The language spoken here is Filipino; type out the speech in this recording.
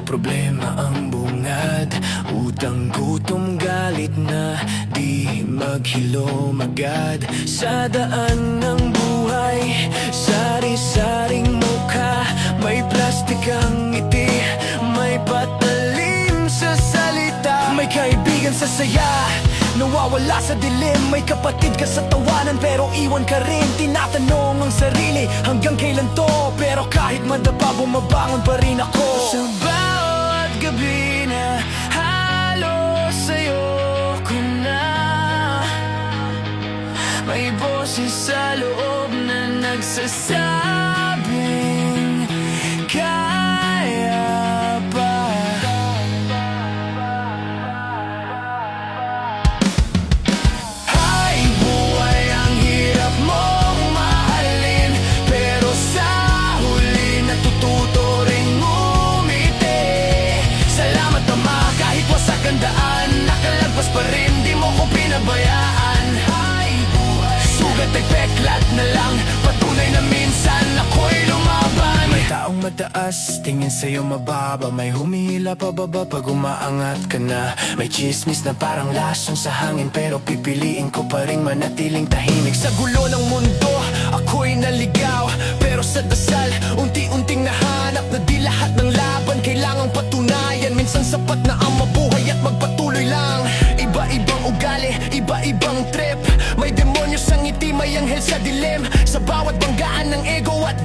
problema ang bungad, utang, gutom, galit na di maghilom agad. Sa daan ng buhay, sari-saring mukha, may plastik ang ngiti, may patalim sa salita. May kaibigan sa saya, nawawala sa dilim. May kapatid ka sa tawanan pero iwan ka rin. Tinatanong ang sarili, hanggang kailan to? Pero kahit madapa, bumabangon pa rin ako. Sa bawat gabi na halos sa'yo ko na, may boses sa loob na nagsasabing kaya pa. Hay buhay, ang hirap mong mahalin, pero sa huli natututo ring umiti. Salamat Ama, kahit wasak ang daan, nakalagpas pa rin, di mo ko pinabayaan. Hay buhay, sugat ay peklat na lang, patunay na minsan ako'y lumaban. May taong mataas, tingin sa'yo mababa, may humihila pababa pag umaangat ka na. May chismis na parang lasong sa hangin, pero pipiliin ko pa rin manatiling tahimik. Sa gulo ng mundo, ako'y naligaw, pero sa dasal, unti-unting nahanap na di lahat ng laban kailangang patunayan. Minsan sapat na ang mabuhay at magpatuloy lang. Iba-ibang ugali, iba-ibang trip, may demonyo sa ngiti, may anghel sa dilim. Sa bawat banggaan ng ego at